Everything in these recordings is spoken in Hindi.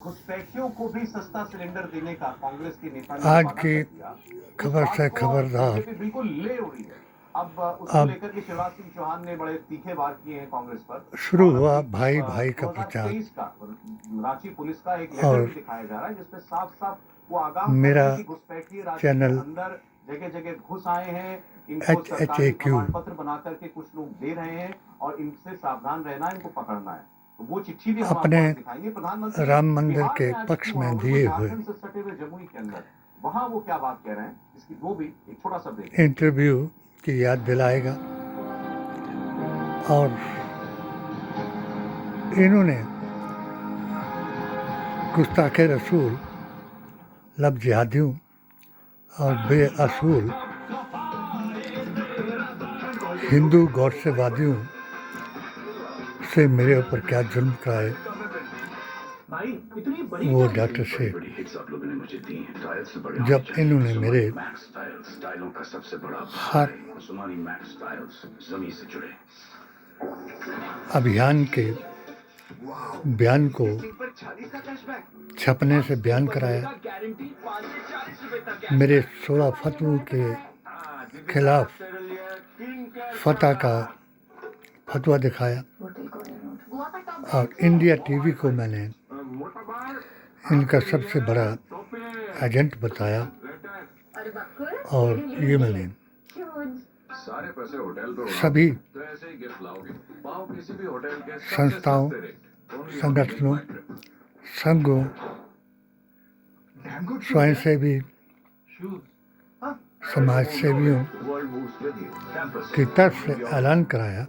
घुसपैठियों को भी सस्ता सिलेंडर देने का कांग्रेस के नेता ने आज वादा की कर दिया। खबर से खबरदार। बीजेपी बिल्कुल ले उड़ी है। अब उसको अब लेकर के शिवराज सिंह चौहान ने बड़े तीखे वार किए हैं कांग्रेस पर। शुरू और हुआ अभी भाई भाई का प्रचार 2023 का रांची पुलिस का एक लेटर और भी दिखाया जा रहा है जिसमें साफ साफ वो आगाह कर रहे मेरा हैं कि घुसपैठी राज्य के चैनल अंदर जगह जगह घुस आए हैं। इनको सरकारी HHAQ प्रमाण पत्र बना करके कुछ लोग दे रहे हैं और इनसे सावधान रहना, इनको पकड़ना है। तो वो चिट्ठी भी हम अपने आपको दिखाएंगे। प्रधानमंत्री राम मंदिर बिहार के में आज पक्ष में बिल्कुल दिए हुए झारखंड से सटे हुए जमुई के अंदर वहां वो क्या बात कह रहे हैं, इसकी वो भी एक छोटा सा ब्रेक इंटरव्यू की याद दिलाएगा। और इन्होंने गुस्ताखे रसूल, लब जिहादियों और बेअसूल हिंदू गौरसेवादियों से मेरे ऊपर क्या जुल्म कराए, वो डॉक्टर शेख। जब इन्होंने मेरे हर अभियान के बयान को छपने से बयान कराया, मेरे 16 फतवों के खिलाफ फतह का फतवा दिखाया और इंडिया टीवी को मैंने इनका सबसे बड़ा एजेंट बताया। और ये मैंने सभी संस्थाओं, संगठनों, संघों, स्वयंसेवी समाज सेवियों की तरफ से ऐलान कराया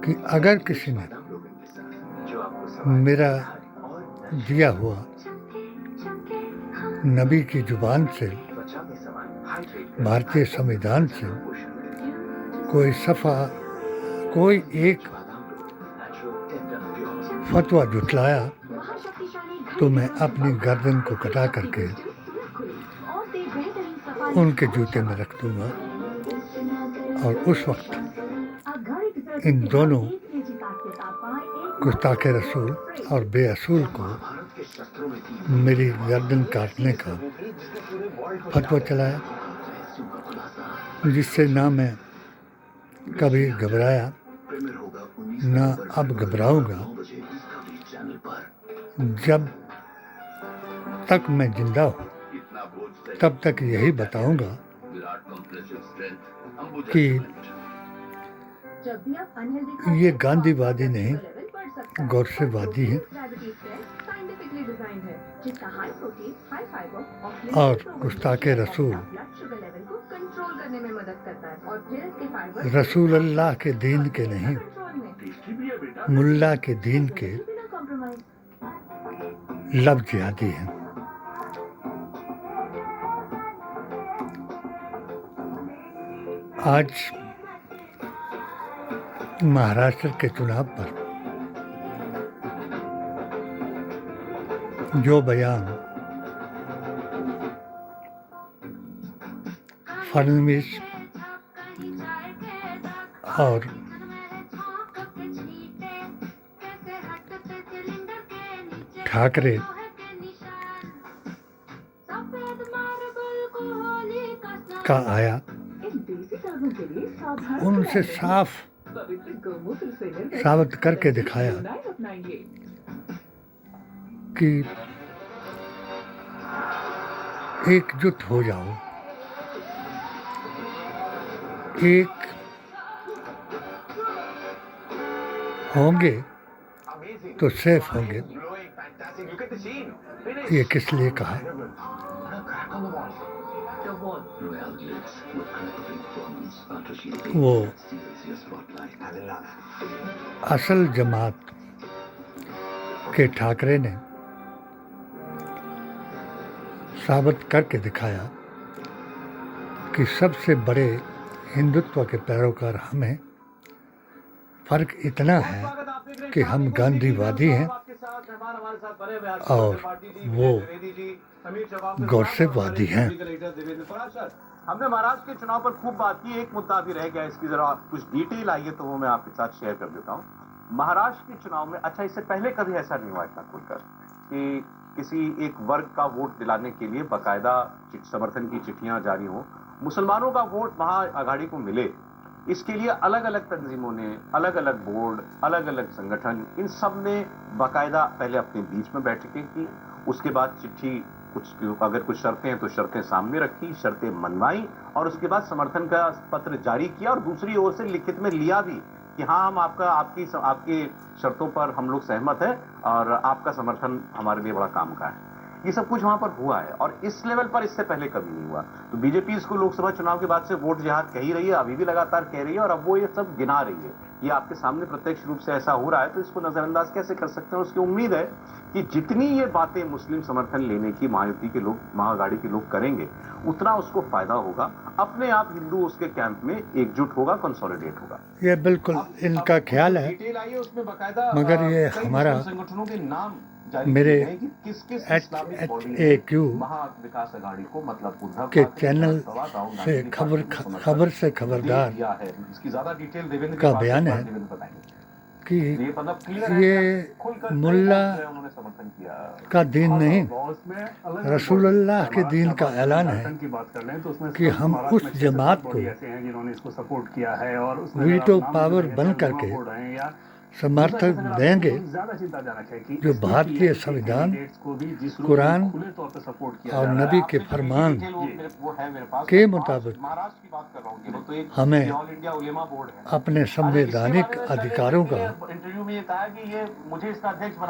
कि अगर किसी ने मेरा दिया हुआ नबी की जुबान से, भारतीय संविधान से कोई सफ़ा, कोई एक फतवा जुटलाया तो मैं अपनी गर्दन को कटा करके उनके जूते में रख दूंगा। और उस वक्त इन दोनों गुस्ताखे रसूल और बेअसूल को मेरी गर्दन काटने का फतवा चलाया, जिससे ना मैं कभी घबराया ना अब घबराऊंगा। जब तक मैं जिंदा हूँ तब तक यही बताऊंगा कि ये गांधीवादी नहीं, गौरसेवादी हैं। और गुस्ताखे रसूल रसूल अल्लाह के दीन के नहीं, मुल्ला के दीन के लब जिहादी हैं। आज महाराष्ट्र के चुनाव पर जो बयान फडणवीस और ठाकरे का आया, उनसे साबित करके दिखाया कि एकजुट हो जाओ, एक होंगे तो सेफ होंगे। ये किस लिए कहा? वो असल जमात के ठाकरे ने साबित करके दिखाया कि सबसे बड़े हिंदुत्व के पैरोकार हमें। फर्क इतना है कि हम गांधीवादी हैं और वो गौरसेवादी हैं। हमने महाराष्ट्र के चुनाव पर खूब बात की, एक मुद्दा भी रह गया, इसकी जरा कुछ डिटेल आई है तो वो मैं आपके साथ शेयर कर देता हूँ। महाराष्ट्र के चुनाव में, अच्छा इससे पहले कभी ऐसा नहीं हुआ इतना खुलकर कि किसी एक वर्ग का वोट दिलाने के लिए बाकायदा समर्थन की चिट्ठियां जारी हों, मुसलमानों का वोट महाआघाड़ी को मिले, इसके लिए अलग अलग तंजीमों ने, अलग अलग बोर्ड, अलग अलग संगठन, इन सब ने बाकायदा पहले अपने बीच में बैठकें की, उसके बाद चिट्ठी कुछ अगर कुछ शर्तें हैं तो शर्तें सामने रखी, शर्तें मनवाई और उसके बाद समर्थन का पत्र जारी किया और दूसरी ओर से लिखित में लिया भी कि हाँ हम आपकी शर्तों पर हम लोग सहमत हैं और आपका समर्थन हमारे लिए बड़ा काम का है। ये सब कुछ वहां पर हुआ है और इस लेवल पर इससे पहले कभी नहीं हुआ। तो बीजेपी इसको लोकसभा चुनाव के बाद से वोट जिहाद कह ही रही है, अभी भी लगातार कह रही है और अब वो ये सब गिना रही है। ये आपके सामने प्रत्यक्ष रूप से ऐसा हो रहा है तो इसको नजरअंदाज कैसे कर सकते हैं। उसकी उम्मीद है कि जितनी ये बातें मुस्लिम समर्थन लेने की महायुति के लोग, महाआघाड़ी के लोग करेंगे, उतना उसको फायदा होगा। अपने आप हिंदू उसके कैंप में एकजुट होगा, कंसोलिडेट होगा। ये बिल्कुल इनका ख्याल है, डिटेल आई है उसमें बाकायदा, मगर ये हमारा संगठनों के नाम मेरे किस HHAQ महाविकास आघाड़ी को मतलब के चैनल से खबर से खबरदार का बयान है कि ये मुल्ला का दीन नहीं, रसूलुल्लाह के दीन का ऐलान है कि हम उस जमात को वीटो पावर बन करके समर्थन देंगे जो भारतीय संविधान, कुरान और नबी के फरमान के मुताबिक हमें अपने संवैधानिक अधिकारों का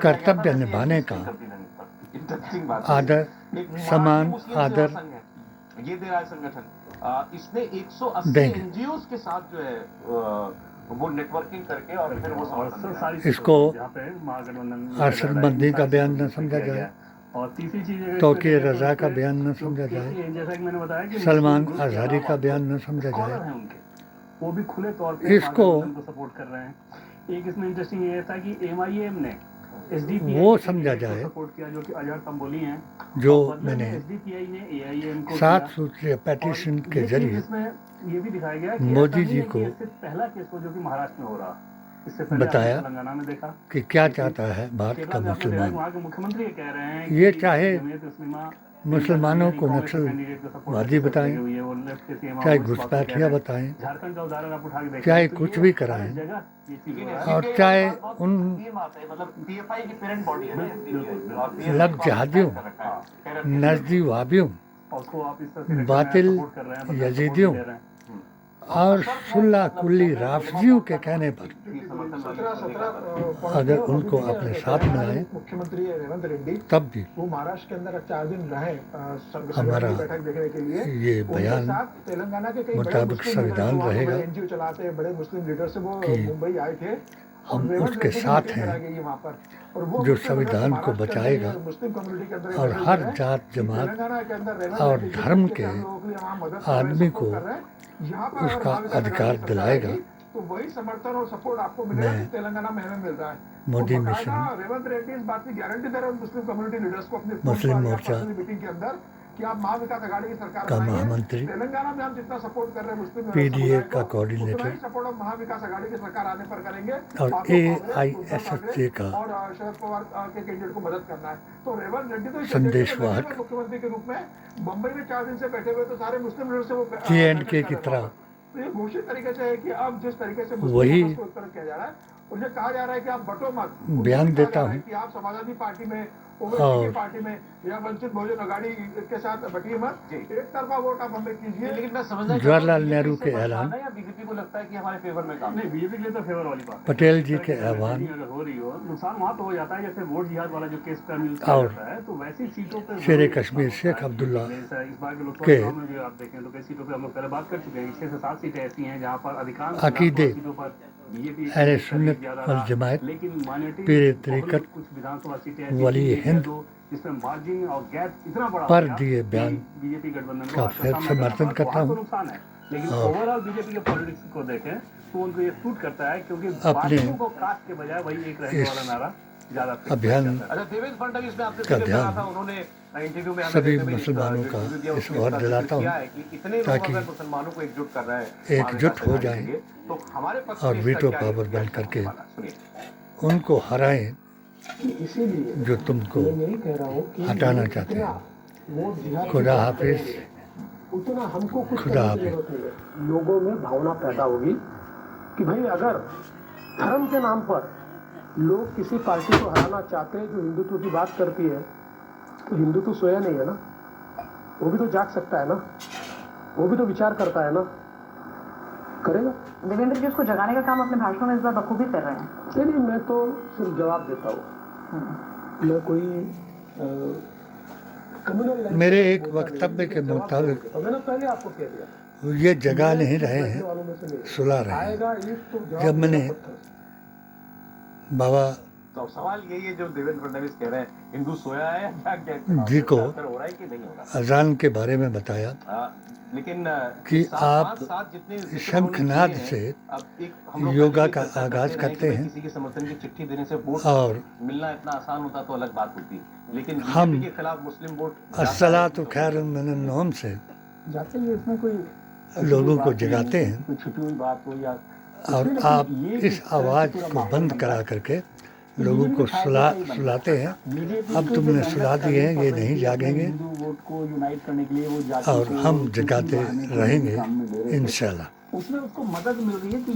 कर्तव्य निभाने का आदर, समान आदर ये दे रहा है संगठन। इसने 180 एनजीओ के साथ जो है वो नेटवर्किंग करके और फिर वो इसको अरशद का बयान न समझा जाए, और तीसरी चीज तो कि रजा का बयान न समझा जाए, जैसा कि मैंने बताया कि सलमान अजहरी का बयान न समझा जाए, वो भी खुले तौर पे इसको सपोर्ट कर रहे हैं। एक इसमें इंटरेस्टिंग ये था कि MIM ने वो समझा जाए सपोर्ट किया जो कि अजहर तंबोली हैं, जो मैंने SDPI ने AIM को 7 सूत्रीय पेटिशन के जरिए ये भी दिखाया गया कि मोदी जी को पहला केस जो कि महाराष्ट्र में हो रहा, इससे बताया तेलंगाना में देखा कि क्या चाहता है भारत का मुसलमान। वहाँ के मुख्यमंत्री ये कह रहे हैं ये चाहे मुसलमानों को नक्सलवादी बताएं, चाहे घुसपैठिया बताएं, झारखंड का उदाहरण आप उठा के चाहे कुछ भी कराएं, और चाहे उन लग जहादियों, नजदी वाबियों, बातिल यजीदियों और सुल्ला कुल्ली राफजियों के कहने पर अगर उनको अपने साथ मिलाएं, मुख्यमंत्री रेवंत रेड्डी तब भी वो महाराष्ट्र के अंदर 4 दिन रहे हमारा बैठक देखने के लिए। ये बयान तेलंगाना के कई मुताबिक संविधान रहेगा एनजीओ चलाते हैं, बड़े मुस्लिम लीडर से वो कि मुंबई आए थे। हम उसके साथ हैं जो संविधान को बचाएगा और हर जात, जमात और धर्म के आदमी को उसका अधिकार दिलाएगा। तो वही समर्थन और सपोर्ट आपको मिलेगा तेलंगाना में हमें मिल रहा है। मोदी मिशन, रेवंत रेड्डी इस बात की गारंटी दे रहे हैं मुस्लिम कम्युनिटी लीडर्स को अपने मुस्लिम मोर्चा मीटिंग के अंदर कि आप महाविकास आघाड़ी की सरकार का महामंत्री, तेलंगाना में हम जितना सपोर्ट कर रहे हैं मुस्लिम PDA का कोऑर्डिनेटर सपोर्ट हम महाविकास आघाड़ी की सरकार आने पर करेंगे और AISFJ का और शरद पवार के कैंडिडेट को मदद करना है। तो रेवंत रेड्डी तो संदेशवाहक मुख्यमंत्री के रूप में मुंबई में 4 दिन से बैठे हुए तो सारे मुस्लिम लीडर से वो J&K की तरह ये घोषित तरीके से है कि अब जिस तरीके से वही उत्तर किया जा रहा है, उन्हें कहा जा रहा है कि आप बटो मत। बयान देता हूँ कि आप समाजवादी पार्टी में, ओवैसी पार्टी में या वंचित बहुजन आघाड़ी के साथ बटिए मत, एक तरफा वोट आप हमें कीजिए। लेकिन मैं समझना जवाहरलाल नेहरू के ऐलान, बीजेपी को लगता है कि हमारे फेवर में काम नहीं, बीजेपी के लिए तो फेवर वाली बात, पटेल जी के आह्वान अगर हो रही हो नुकसान वहाँ तो हो जाता है जैसे वोट जिहाद वाला जो केस और है, तो वैसी सीटों पे शेर कश्मीर शेख अब्दुल्ला इस बार के लोकसभा के चुनाव में भी आप देखें तो कई सीटों पे हम लोग पहले बात कर चुके हैं, 6 से 7 सीटें ऐसी हैं जहाँ पर अधिकांश अकीदे सीटों पर बीजेपी अहले सुन्नत वल जमात, लेकिन माइनॉरिटी पीर तरीकत कुछ विधानसभा सीटें वली हिंद जिसमें मार्जिन और गैप इतना बड़ा पर दिए बयान बीजेपी गठबंधन का फिर समर्थन करता हूँ। नुकसान है, लेकिन ओवरऑल बीजेपी के पॉलिटिक्स को देखें तो उनको ये सूट करता है क्योंकि अपने बाकियों को कास्ट के बजाय वही एक रहने वाला नारा ज्यादा अभियान अच्छा, देवेंद्र फडणवीस में आपने का ध्यान था, उन्होंने इंटरव्यू में सभी मुसलमानों का इस ओर दिलाता हूँ ताकि मुसलमानों को एकजुट कर रहा है, एकजुट हो जाएं तो हमारे पक्ष और में वीटो इसका क्या पावर बन करके सुनिए। उनको हराएं कि इसीलिए जो तुमको मैं नहीं कह रहा हूँ कि हटाना चाहते हैं। वोट जिहाद खुदा हाफिज। उतना हमको कुछ खुदा करने की जरूरत नहीं है। लोगों में भावना पैदा होगी कि भाई अगर धर्म के नाम पर लोग किसी पार्टी को हराना चाहते हैं जो हिंदुत्व की बात करती है, तो हिंदू तो सोया नहीं है ना, वो भी तो जाग सकता है ना, वो भी तो विचार करता है ना, करेगा। देवेंद्र जी उसको जगाने का काम अपने भाषणों में इस बार बखूबी कर रहे हैं। नहीं, मैं तो सिर्फ जवाब देता हूँ। मैं कोई कम्युनल मेरे एक वक्तव्य के मुताबिक मैंने पहले आपको कह दिया ये जगा नहीं रहे हैं, सुला रहे हैं। आएगा एक तो जब मैंने बाबा तो सवाल यही है जो देवेंद्र फडणवीस कह रहे हैं, हिंदू सोया है या क्या जी को हो रहा है कि नहीं हो रहा। अजान के बारे में बताया लेकिन कि आप जितने शंखनाद से योगा का आगाज करते हैं किसी के समर्थन की चिट्ठी देने से वोट और मिलना इतना आसान होता तो अलग बात होती, लेकिन हम बीजेपी के खिलाफ मुस्लिम वोट अस्सलातु खैरुम मिनन नौम से जाते ही इसमें कोई लोगों को जगाते हैं, कोई छुपी हुई बात हो या और आप इस आवाज़ को बंद करा करके लोगों को सुलाते हैं। अब तुमने सुला दिए हैं, ये नहीं जागेंगे हिंदू वोट को यूनाइट करने के लिए वो जाति और को हम जगाते रहेंगे सामने ले रहे थे। इंशाल्लाह। उसमें उसको मदद मिल रही है कि